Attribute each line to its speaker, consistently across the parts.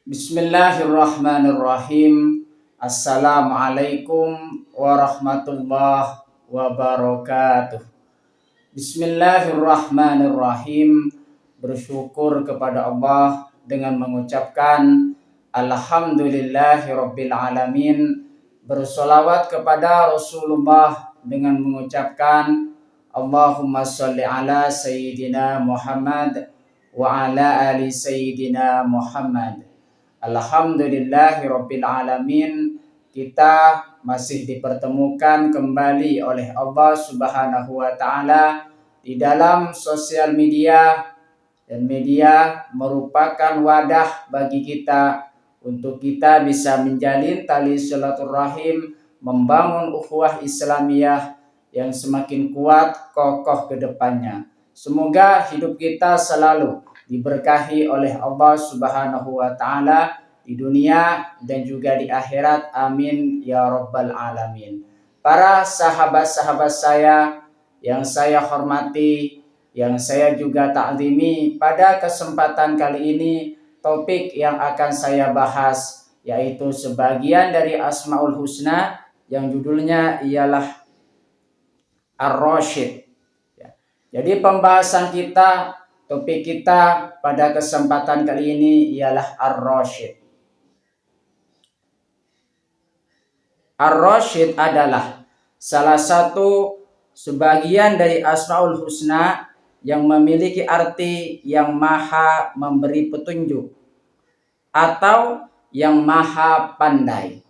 Speaker 1: Bismillahirrahmanirrahim. Assalamualaikum warahmatullahi wabarakatuh. Bismillahirrahmanirrahim. Bersyukur kepada Allah dengan mengucapkan Alhamdulillahirabbil alamin. Bersolawat kepada Rasulullah dengan mengucapkan Allahumma sholli ala Sayyidina Muhammad wa ala ali Sayyidina Muhammad. Alhamdulillahirabbil alamin. Kita masih dipertemukan kembali oleh Allah Subhanahu wa taala di dalam sosial media, dan media merupakan wadah bagi kita untuk kita bisa menjalin tali silaturahim, membangun ukhuwah Islamiyah yang semakin kuat kokoh ke depannya. Semoga hidup kita selalu diberkahi oleh Allah Subhanahu wa taala di dunia dan juga di akhirat. Amin ya rabbal alamin. Para sahabat-sahabat saya yang saya hormati, yang saya juga ta'zimi, pada kesempatan kali ini topik yang akan saya bahas yaitu sebagian dari Asmaul Husna yang judulnya ialah Ar-Rasyid. Jadi pembahasan kita, topik kita pada kesempatan kali ini ialah Ar-Rasyid. Ar-Rasyid adalah salah satu sebagian dari Asmaul Husna yang memiliki arti yang maha memberi petunjuk atau yang maha pandai.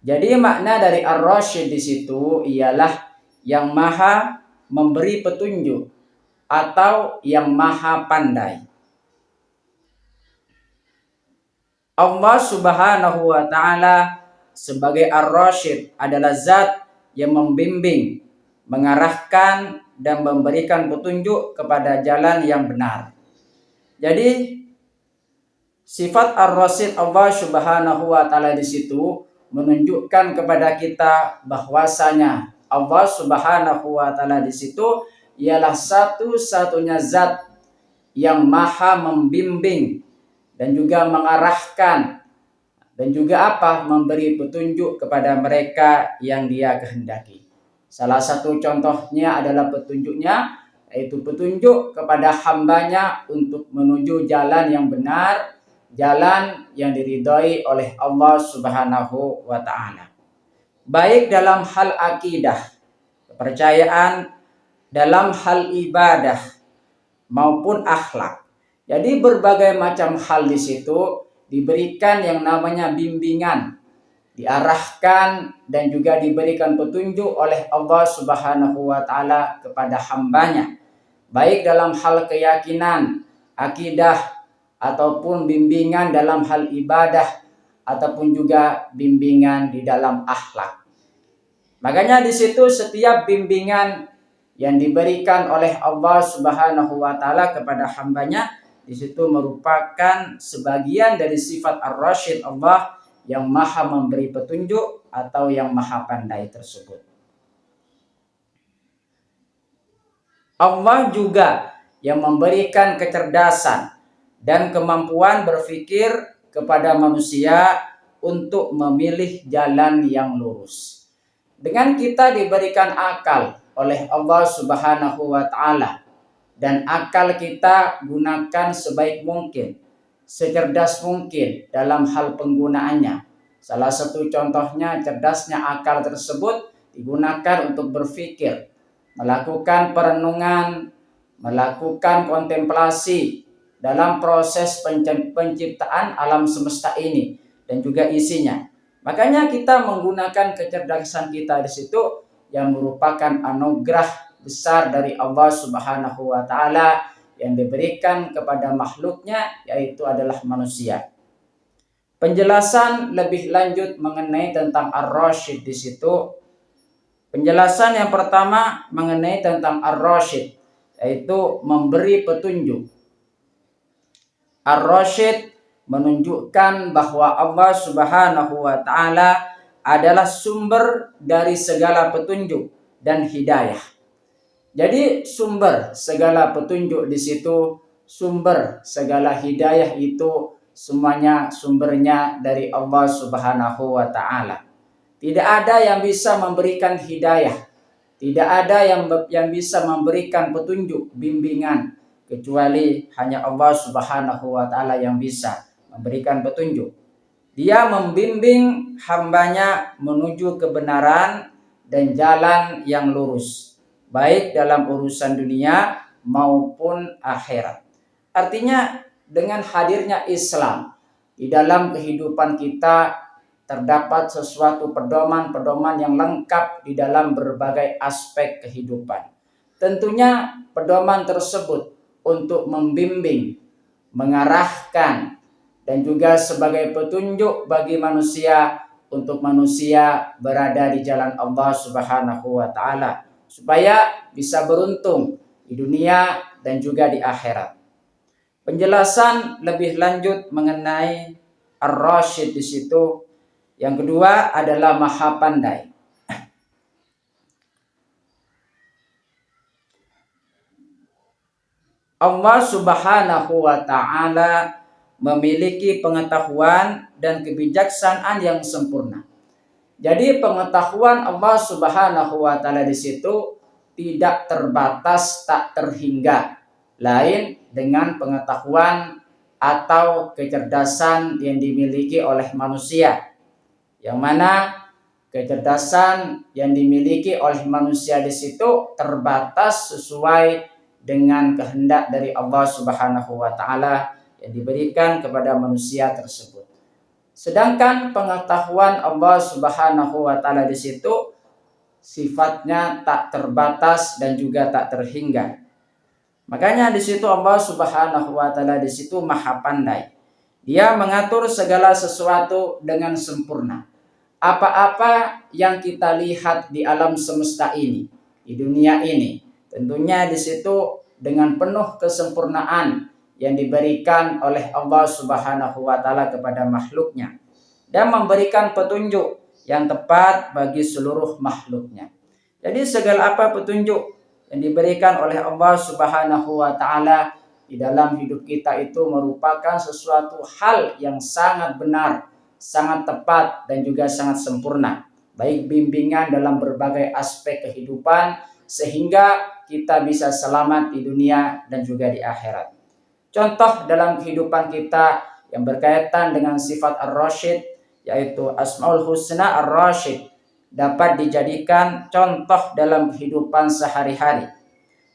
Speaker 1: Jadi makna dari Ar-Rasyid di situ ialah yang maha memberi petunjuk atau yang maha pandai. Allah Subhanahu wa taala sebagai Ar-Rasyid adalah zat yang membimbing, mengarahkan dan memberikan petunjuk kepada jalan yang benar. Jadi sifat Ar-Rasyid Allah Subhanahu wa taala di situ menunjukkan kepada kita bahwasanya Allah Subhanahu wa taala di situ ialah satu-satunya zat yang maha membimbing dan juga mengarahkan dan juga memberi petunjuk kepada mereka yang Dia kehendaki. Salah satu contohnya adalah petunjuknya, yaitu petunjuk kepada hambanya untuk menuju jalan yang benar, jalan yang diridhoi oleh Allah Subhanahu wa taala. Baik dalam hal akidah, kepercayaan, dalam hal ibadah maupun akhlak. Jadi berbagai macam hal di situ diberikan yang namanya bimbingan, diarahkan dan juga diberikan petunjuk oleh Allah Subhanahu wa taala kepada hambanya, baik dalam hal keyakinan, akidah, ataupun bimbingan dalam hal ibadah, ataupun juga bimbingan di dalam akhlak. Makanya di situ setiap bimbingan yang diberikan oleh Allah Subhanahu wa taala kepada hambanya di situ merupakan sebagian dari sifat Ar-Rasyid Allah yang maha memberi petunjuk atau yang maha pandai tersebut. Allah juga yang memberikan kecerdasan dan kemampuan berpikir kepada manusia untuk memilih jalan yang lurus. Dengan kita diberikan akal oleh Allah Subhanahu wa taala, dan akal kita gunakan sebaik mungkin, secerdas mungkin dalam hal penggunaannya. Salah satu contohnya cerdasnya akal tersebut digunakan untuk berpikir, melakukan perenungan, melakukan kontemplasi dalam proses penciptaan alam semesta ini dan juga isinya. Makanya kita menggunakan kecerdasan kita di situ yang merupakan anugerah besar dari Allah Subhanahu wa taala yang diberikan kepada makhluknya, yaitu adalah manusia. Penjelasan lebih lanjut mengenai tentang Ar-Rasyid di situ. Penjelasan yang pertama mengenai tentang Ar-Rasyid yaitu memberi petunjuk. Ar-Rasyid menunjukkan bahwa Allah Subhanahu wa taala adalah sumber dari segala petunjuk dan hidayah. Jadi sumber segala petunjuk di situ, sumber segala hidayah itu semuanya sumbernya dari Allah Subhanahu wa taala. Tidak ada yang bisa memberikan hidayah, tidak ada yang bisa memberikan petunjuk, bimbingan, kecuali hanya Allah Subhanahu wa taala yang bisa memberikan petunjuk. Dia membimbing hambanya menuju kebenaran dan jalan yang lurus, baik dalam urusan dunia maupun akhirat. Artinya dengan hadirnya Islam di dalam kehidupan kita terdapat sesuatu pedoman-pedoman yang lengkap di dalam berbagai aspek kehidupan. Tentunya pedoman tersebut untuk membimbing, mengarahkan, dan juga sebagai petunjuk bagi manusia untuk manusia berada di jalan Allah Subhanahu wa taala supaya bisa beruntung di dunia dan juga di akhirat. Penjelasan lebih lanjut mengenai Ar-Rasyid di situ, yang kedua adalah Maha Pandai. Allah Subhanahu wa taala memiliki pengetahuan dan kebijaksanaan yang sempurna. Jadi pengetahuan Allah Subhanahu wa taala di situ tidak terbatas, tak terhingga. Lain dengan pengetahuan atau kecerdasan yang dimiliki oleh manusia. Yang mana kecerdasan yang dimiliki oleh manusia di situ terbatas sesuai dengan kehendak dari Allah Subhanahu wa taala yang diberikan kepada manusia tersebut. Sedangkan pengetahuan Allah Subhanahu wa taala di situ sifatnya tak terbatas dan juga tak terhingga. Makanya di situ Allah Subhanahu wa taala di situ Maha Pandai. Dia mengatur segala sesuatu dengan sempurna. Apa-apa yang kita lihat di alam semesta ini, di dunia ini, tentunya di situ dengan penuh kesempurnaan yang diberikan oleh Allah Subhanahu wa taala kepada makhluknya dan memberikan petunjuk yang tepat bagi seluruh makhluknya. Jadi segala apa petunjuk yang diberikan oleh Allah Subhanahu wa taala di dalam hidup kita itu merupakan sesuatu hal yang sangat benar, sangat tepat dan juga sangat sempurna. Baik bimbingan dalam berbagai aspek kehidupan sehingga kita bisa selamat di dunia dan juga di akhirat. Contoh dalam kehidupan kita yang berkaitan dengan sifat Ar-Rasyid, yaitu Asmaul Husna Ar-Rasyid, dapat dijadikan contoh dalam kehidupan sehari-hari.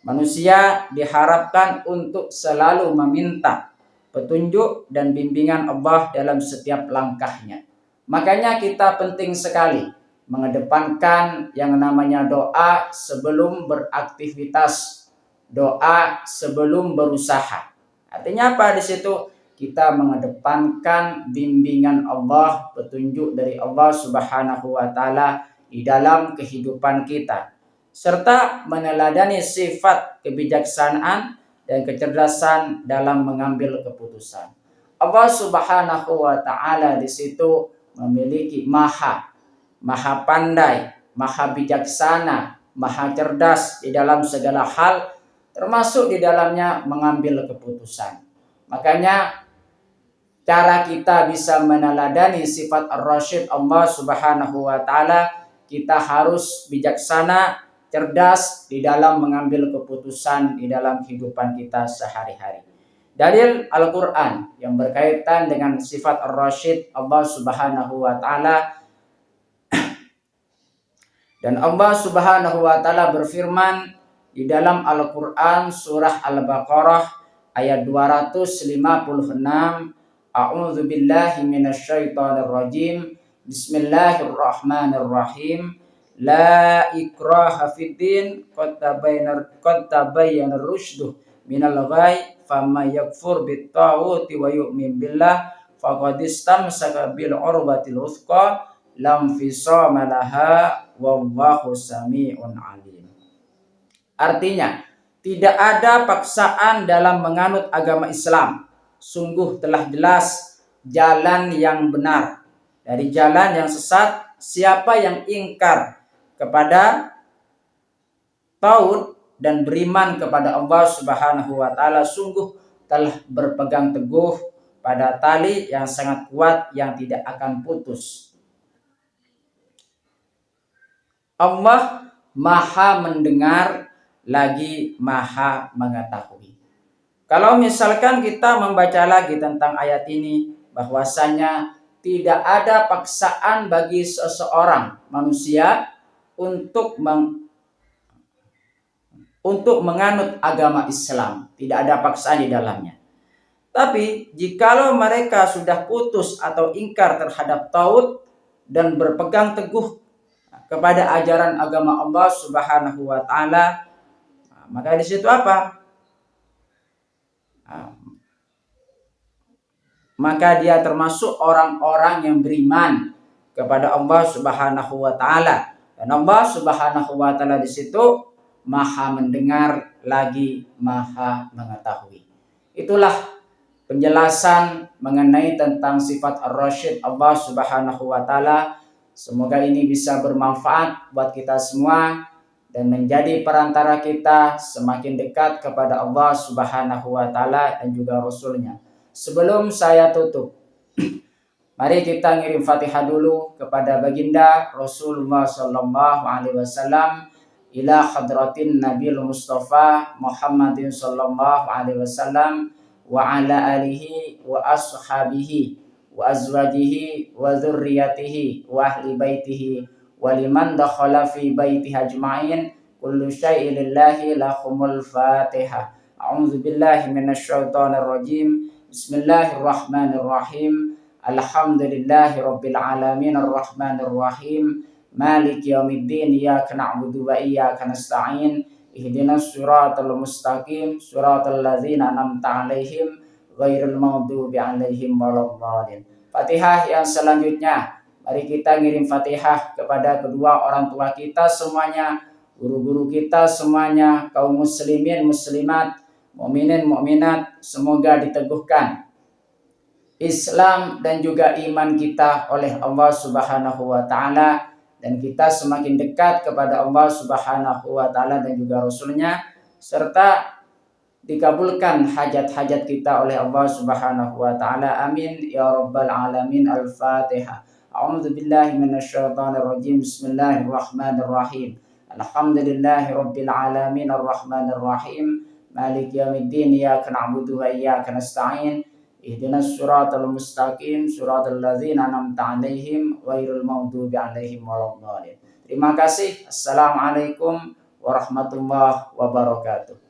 Speaker 1: Manusia diharapkan untuk selalu meminta petunjuk dan bimbingan Allah dalam setiap langkahnya. Makanya kita penting sekali mengedepankan yang namanya doa sebelum beraktivitas, doa sebelum berusaha. Artinya apa di situ? Kita mengedepankan bimbingan Allah, petunjuk dari Allah Subhanahu wa taala di dalam kehidupan kita, serta meneladani sifat kebijaksanaan dan kecerdasan dalam mengambil keputusan. Allah Subhanahu wa taala di situ memiliki maha pandai, maha bijaksana, maha cerdas di dalam segala hal, termasuk di dalamnya mengambil keputusan. Makanya cara kita bisa meneladani sifat Ar-Rasyid Allah Subhanahu wa taala, kita harus bijaksana, cerdas di dalam mengambil keputusan di dalam kehidupan kita sehari-hari. Dalil Al-Quran yang berkaitan dengan sifat Ar-Rasyid Allah Subhanahu wa taala, dan Allah Subhanahu wa taala berfirman di dalam Al-Quran surah Al-Baqarah ayat 256, A'udzu billahi minasyaitonir rajim. Bismillahirrahmanirrahim. La ikraha fiddin qad tabayyana ar-rusydu minal ghayy faman yakfur bit-taghuti wa yu'min billah faqad istamsaka bil urwatil wuthqa lam fisama laha wallahu sami'un alim. Artinya, tidak ada paksaan dalam menganut agama Islam. Sungguh telah jelas jalan yang benar dari jalan yang sesat. Siapa yang ingkar kepada tauhid dan beriman kepada Allah Subhanahu wa taala sungguh telah berpegang teguh pada tali yang sangat kuat yang tidak akan putus. Allah Maha mendengar lagi Maha mengetahui. Kalau misalkan kita membaca lagi tentang ayat ini, bahwasanya tidak ada paksaan bagi seseorang manusia untuk menganut agama Islam. Tidak ada paksaan di dalamnya. Tapi jikalau mereka sudah putus atau ingkar terhadap tauhid dan berpegang teguh kepada ajaran agama Allah Subhanahu wa taala, maka di situ apa? Maka dia termasuk orang-orang yang beriman kepada Allah Subhanahu wa taala. Dan Allah Subhanahu wa taala di situ Maha mendengar lagi Maha mengetahui. Itulah penjelasan mengenai tentang sifat Ar-Rasyid Allah Subhanahu wa taala. Semoga ini bisa bermanfaat buat kita semua dan menjadi perantara kita semakin dekat kepada Allah Subhanahu wa taala dan juga Rasul-Nya. Sebelum saya tutup, mari kita ngirim Fatihah dulu kepada baginda Rasulullah sallallahu alaihi wasallam, ila hadratin Nabil Mustafa Muhammadin sallallahu alaihi wasallam wa ala alihi wa ashabihi wa azwajihi wa dzurriyyatihi wa ahli baitihi wa liman dakhala fi baitihi ajma'in. Kullu syai'in lillahi lahumul Fatihah. A'udzu billahi minasyaitonir rajim. Bismillahirrahmanirrahim. Alhamdulillahi rabbil alamin arrahmanir rahim. Maliki yaumiddin. Iyyaka na'budu wa iyyaka nasta'in. Ihdinas siratal mustaqim. Siratal ladzina an'amta 'alaihim ghairil maghdubi 'alaihim waladdallin. Fatihah yang selanjutnya, mari kita ngirim Fatihah kepada kedua orang tua kita semuanya, guru-guru kita semuanya, kaum muslimin muslimat, mukminin mukminat, semoga diteguhkan Islam dan juga iman kita oleh Allah Subhanahu wa taala, dan kita semakin dekat kepada Allah Subhanahu wa taala dan juga Rasul-Nya, serta dikabulkan hajat-hajat kita oleh Allah Subhanahu wa taala. Amin ya rabbal alamin. Al-Fatihah. A'udzu billahi minasyaitonir rajim. Bismillahirrahmanirrahim. Alhamdulillahi rabbil alamin arrahmanir rahim. Maliki yaumiddin. Iyyaka na'budu wa iyyaka nasta'in. Ihdinas siratal mustaqim. Siratal ladzina an'amta 'alaihim ghairil maghdubi 'alaihim waladdallin. Terima kasih. Assalamualaikum warahmatullahi wabarakatuh.